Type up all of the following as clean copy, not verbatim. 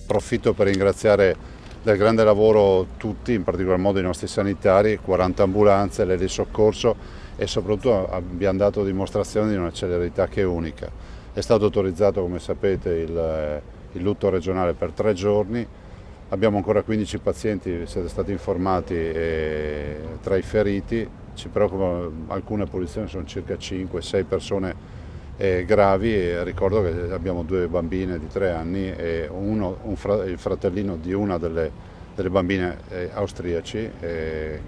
Approfitto per ringraziare del grande lavoro tutti, in particolar modo i nostri sanitari, 40 ambulanze, l'Eli Soccorso e soprattutto abbiamo dato dimostrazione di una celerità che è unica. È stato autorizzato, come sapete, il lutto regionale per 3 giorni, abbiamo ancora 15 pazienti, siete stati informati, tra i feriti, ci preoccupano alcune posizioni, sono circa 5-6 persone gravi e ricordo che abbiamo 2 bambine di 3 anni e il fratellino di una delle bambine austriaci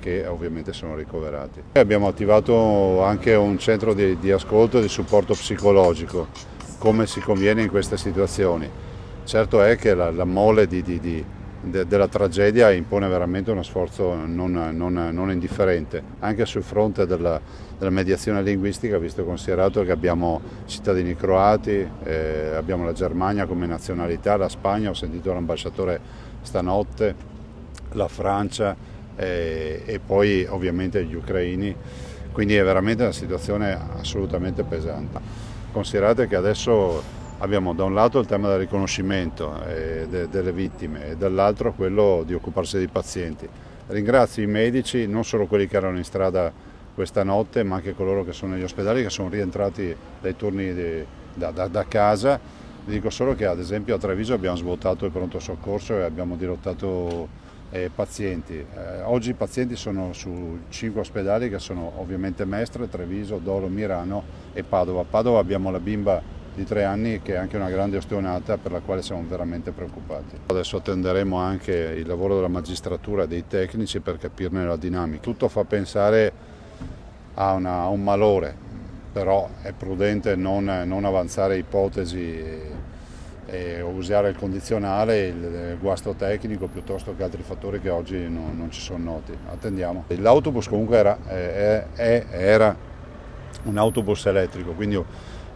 che ovviamente sono ricoverati. Abbiamo attivato anche un centro di ascolto e di supporto psicologico, come si conviene in queste situazioni. Certo è che la mole della tragedia impone veramente uno sforzo non indifferente, anche sul fronte della mediazione linguistica, visto e considerato che abbiamo cittadini croati, abbiamo la Germania come nazionalità, la Spagna, ho sentito l'ambasciatore stanotte, la Francia e poi ovviamente gli ucraini, quindi è veramente una situazione assolutamente pesante. Considerate che adesso abbiamo da un lato il tema del riconoscimento delle vittime e dall'altro quello di occuparsi dei pazienti. Ringrazio i medici, non solo quelli che erano in strada questa notte, ma anche coloro che sono negli ospedali, che sono rientrati dai turni da casa. Vi dico solo che ad esempio a Treviso abbiamo svuotato il pronto soccorso e abbiamo dirottato pazienti. Oggi i pazienti sono su 5 ospedali che sono ovviamente Mestre, Treviso, Dolo, Mirano e Padova. A Padova abbiamo la bimba di 3 anni che è anche una grande ostionata per la quale siamo veramente preoccupati. Adesso attenderemo anche il lavoro della magistratura e dei tecnici per capirne la dinamica. Tutto fa pensare a un malore, però è prudente non avanzare ipotesi e usare il condizionale, il guasto tecnico piuttosto che altri fattori che oggi non ci sono noti. Attendiamo. L'autobus comunque era un autobus elettrico, quindi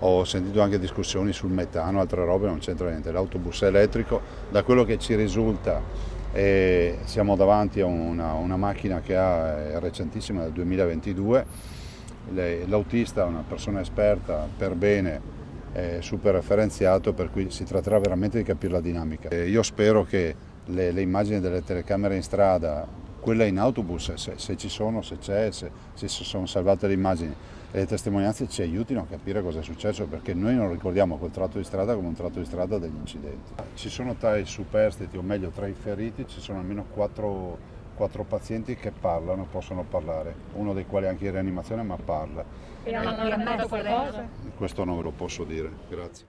ho sentito anche discussioni sul metano, altre robe, non c'entra niente. L'autobus elettrico, da quello che ci risulta, siamo davanti a una macchina che è recentissima, del 2022. L'autista è una persona esperta, per bene, super referenziato, per cui si tratterà veramente di capire la dinamica. Io spero che le immagini delle telecamere in strada, quella in autobus, se ci sono, se si sono salvate le immagini e le testimonianze, ci aiutino a capire cosa è successo, perché noi non ricordiamo quel tratto di strada come un tratto di strada degli incidenti. Ci sono tra i superstiti, o meglio tra i feriti, ci sono almeno 4 pazienti che possono parlare, uno dei quali è anche in rianimazione ma parla. E hanno ammesso qualcosa? Questo non ve lo posso dire, grazie.